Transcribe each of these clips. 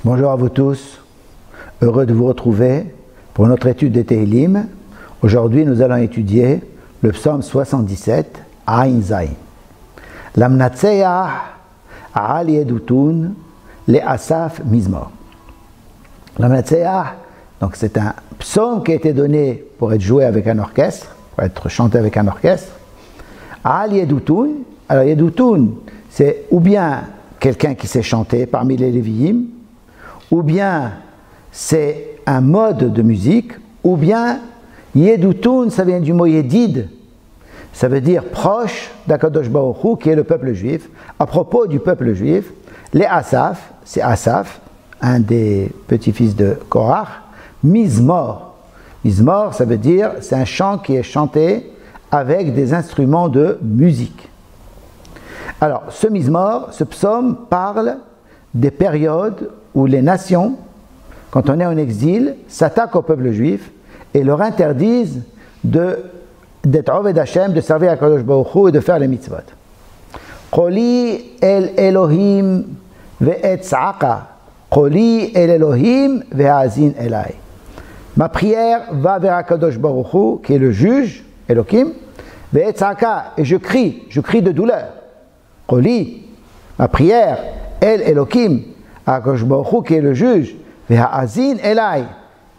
Bonjour à vous tous, heureux de vous retrouver pour notre étude des Tehillim. Aujourd'hui, nous allons étudier le psaume 77, Ain Zayin. L'amnatseah al yedutun le asaf mizmor. L'amnatseah, donc c'est un psaume qui a été donné pour être joué avec un orchestre, pour être chanté avec un orchestre. Al yedutun, alors yedutun, c'est ou bien quelqu'un qui sait chanter parmi les Lévi'im, ou bien c'est un mode de musique, ou bien Yedutun, ça vient du mot Yedid, ça veut dire proche d'Akadosh Baruch Hu, qui est le peuple juif. À propos du peuple juif, les Asaf, c'est Asaf, un des petits-fils de Korach, Mizmor. Mizmor, ça veut dire, c'est un chant qui est chanté avec des instruments de musique. Alors, ce Mizmor, ce psaume parle des périodes où les nations, quand on est en exil, s'attaquent au peuple juif et leur interdisent d'être Oved Hashem, de servir à Kadosh Baruch Hu et de faire les mitzvot. Qoli el Elohim ve'etzaka, Qoli el Elohim ve'azin elai. Ma prière va vers Kadosh Baruch Hu, qui est le juge, Elohim, ve'etzaka, et je crie de douleur. Qoli, ma prière, el Elohim, Akadosh Baruch Hu, qui est le juge, ve'azin elai,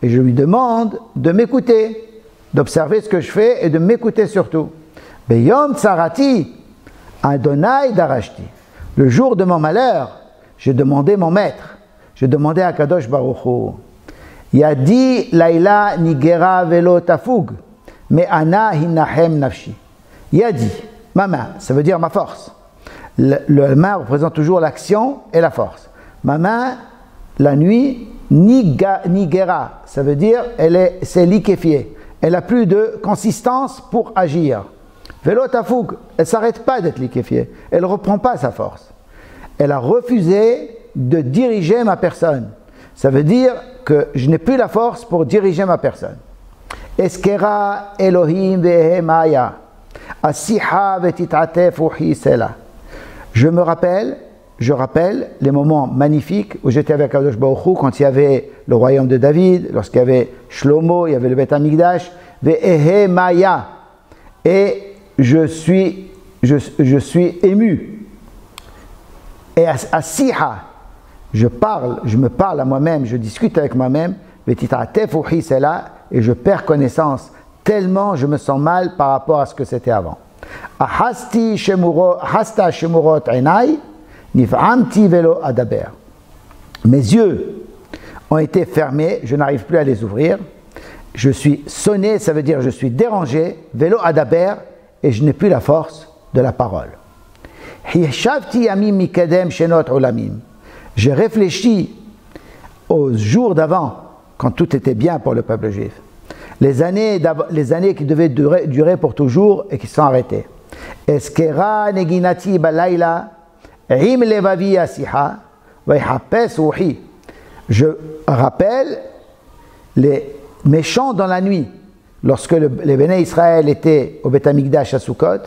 et je lui demande de m'écouter, d'observer ce que je fais et de m'écouter surtout. Beyom tsarati, Adonai darashti. Le jour de mon malheur, j'ai demandé mon maître, j'ai demandé à Kadosh Baruch Hu. Yadi laila nigera velo tafug, me ana hinahem nafshi. Yadi, ma main, ça veut dire ma force. Le main représente toujours l'action et la force. Ma main, la nuit, nigera, ça veut dire c'est liquéfié. Elle n'a plus de consistance pour agir. Velo tafouk, elle ne s'arrête pas d'être liquéfiée. Elle ne reprend pas sa force. Elle a refusé de diriger ma personne. Ça veut dire que je n'ai plus la force pour diriger ma personne. Eskera Elohim vehemaya, asiha vetitratef uhi sela. Je rappelle les moments magnifiques où j'étais avec Kadosh Baruch Hu, quand il y avait le royaume de David, lorsqu'il y avait Shlomo, il y avait le Beth Amikdash, Ve'ehe Maya, et je suis ému. Et Asiha, je me parle à moi-même, je discute avec moi-même, Vetitratef uhi sela, et je perds connaissance, tellement je me sens mal par rapport à ce que c'était avant. Hasta shemurot enai, nif'amti velo adaber. Mes yeux ont été fermés, je n'arrive plus à les ouvrir. Je suis sonné, ça veut dire je suis dérangé, velo adaber, et je n'ai plus la force de la parole. Hishavti yamim mikedem shenot olamim. J'ai réfléchi aux jours d'avant, quand tout était bien pour le peuple juif. Les années qui devaient durer pour toujours et qui sont arrêtées. Eskera neginati balayla, im levavi asiha, vayhapes uhi. Je rappelle mes chants dans la nuit. Lorsque les Béné Israël étaient au Beth Amikdash à Sukkot,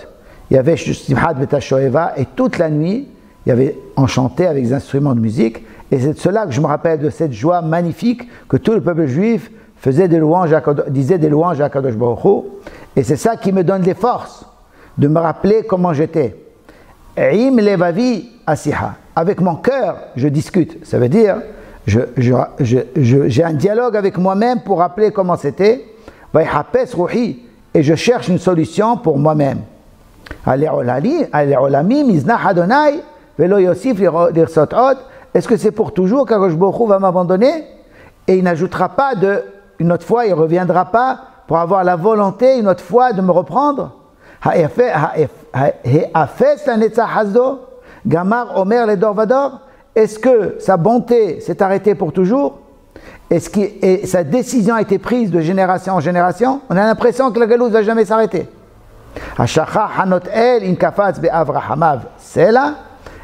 il y avait Simchat Bet HaShoeva, et toute la nuit, on chantait avec des instruments de musique. Et c'est de cela que je me rappelle de cette joie magnifique que tout le peuple juif disait des louanges à Kadosh Baruch Hu. Et c'est ça qui me donne les forces de me rappeler comment j'étais. Im levavi asiha. Avec mon cœur, je discute. Ça veut dire, j'ai un dialogue avec moi-même pour rappeler comment c'était. Vayhapes ruhi. Et je cherche une solution pour moi-même. Est-ce que c'est pour toujours qu'Akadosh Baruch Hu va m'abandonner? Et il n'ajoutera pas une autre fois, il ne reviendra pas pour avoir la volonté une autre fois de me reprendre? Est-ce que sa bonté s'est arrêtée pour toujours? Et sa décision a été prise de génération en génération? On a l'impression que la galoute ne va jamais s'arrêter.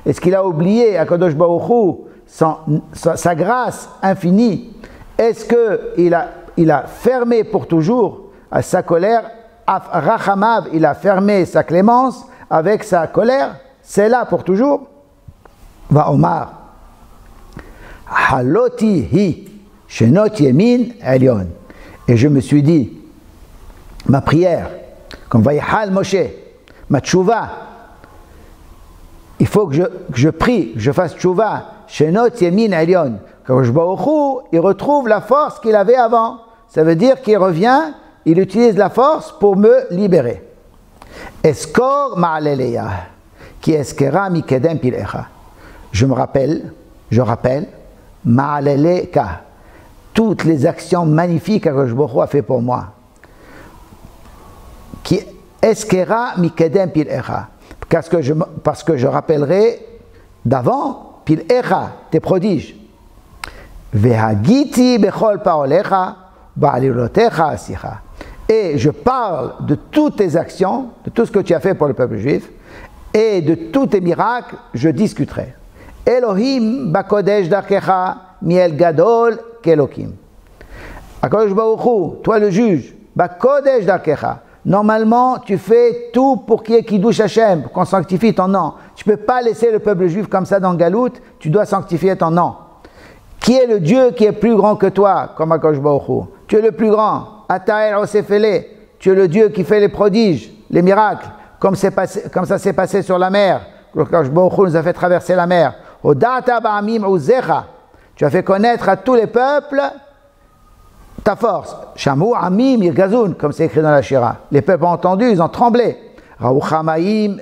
Est-ce qu'il a oublié Akadosh Baruch Hu sa grâce infinie? Est-ce qu'il a fermé pour toujours sa colère? Rachamav, il a fermé sa clémence avec sa colère? C'est là pour toujours? Va Omar. Haloti hi, shenot yemin elyon. Et je me suis dit, ma prière, comme Vayihal Moshe, ma tchouva, il faut que je prie, que je fasse tchouva, shenot yemin elyon. Quand je il retrouve la force qu'il avait avant. Ça veut dire qu'il revient, il utilise la force pour me libérer. Eskor ma'aleleya, qui eskera mikedem pilecha. Je rappelle, ma'aleleka, toutes les actions magnifiques que je a fait pour moi. Qui eskera mikedem pilecha. Parce que je rappellerai d'avant, pilecha, tes prodiges. Vehagiti bechol paolecha, ba'alilotecha asicha. Et je parle de toutes tes actions, de tout ce que tu as fait pour le peuple juif, et de tous tes miracles, je discuterai. Elohim bakodesh darkecha, miel gadol kelokim. Akadosh Baruch Hu, toi le juge, bakodesh darkecha. Normalement, tu fais tout pour qu'il y ait Kiddush Hashem, pour qu'on sanctifie ton nom. Tu ne peux pas laisser le peuple juif comme ça dans Galout, tu dois sanctifier ton nom. Qui est le Dieu qui est plus grand que toi, comme Akadosh Baruch Hu? Tu es le plus grand. Ata'el Osefele, tu es le Dieu qui fait les prodiges, les miracles, comme ça s'est passé sur la mer. Akadosh Baruch Hu nous a fait traverser la mer. Odata ba'amim uzecha, tu as fait connaître à tous les peuples ta force. Shamu amim irgazun, comme c'est écrit dans la Shira. Les peuples ont entendu, ils ont tremblé. Rauchamaim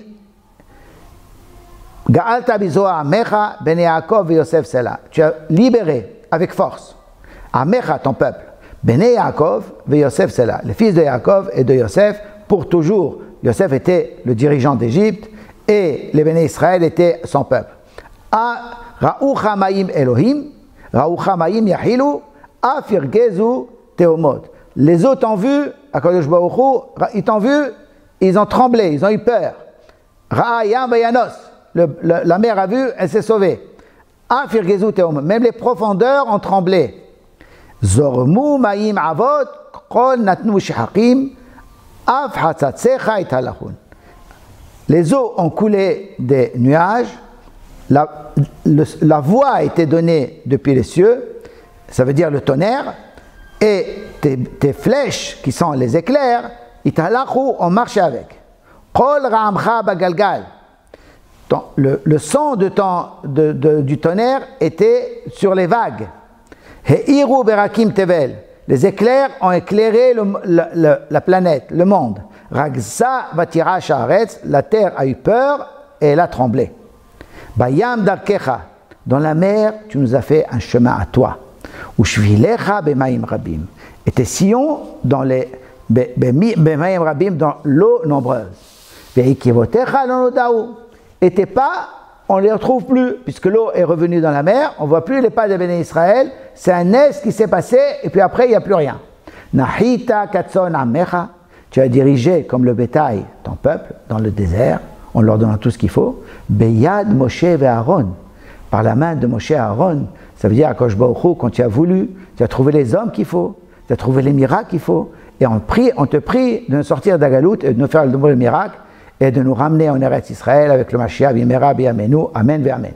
Ga'alta bizoa amecha ben Yaakov et Yosef Sela. Tu as libéré avec force Amecha, ton peuple, ben Yaakov et Yosef Sela, les fils de Yaakov et de Yosef, pour toujours. Yosef était le dirigeant d'Égypte et les béné Israël étaient son peuple. Ra'uchamaim Elohim, Ra'uchamaim Yahilu, Afirgezu Teomot. Les autres t'ont vu, Akadosh Baruch Hu, ils t'ont vu, ils ont tremblé, ils ont eu peur. Ra'ayam Bayanos. La mer a vu, elle s'est sauvée. Même les profondeurs ont tremblé. Zormu ma'im avot, kol natnu shihaqim, af hatzatsecha et halachun. Les eaux ont coulé des nuages, la voix a été donnée depuis les cieux, ça veut dire le tonnerre, et tes flèches, qui sont les éclairs, italachu, ont marché avec. Kol ra'amcha bagalgal. Le son du tonnerre était sur les vagues. Heiru berakim tevel. Les éclairs ont éclairé la planète, le monde. Ragza vatira sha'aretz. La terre a eu peur et elle a tremblé. Bayam darkecha. Dans la mer, tu nous as fait un chemin à toi. Ushvilecha bemaim rabim. Et tes sillons dans les bemaim rabim, dans l'eau nombreuse. Veikivotecha lonodaou. Et tes pas, on ne les retrouve plus, puisque l'eau est revenue dans la mer, on ne voit plus les pas de Béné Israël, c'est un est qui s'est passé, et puis après il n'y a plus rien. Nahita katson amecha, tu as dirigé comme le bétail ton peuple dans le désert, en leur donnant tout ce qu'il faut. Beyad Moshe et Aaron, par la main de Moshe et Aaron, ça veut dire à Akadosh Baruch Hu, quand tu as voulu, tu as trouvé les hommes qu'il faut, tu as trouvé les miracles qu'il faut, et on te prie de nous sortir d'Agalout et de nous faire le miracle, et de nous ramener en Eretz Israël avec le Mashiach, Bimera, Biamenu, Amen, Amen.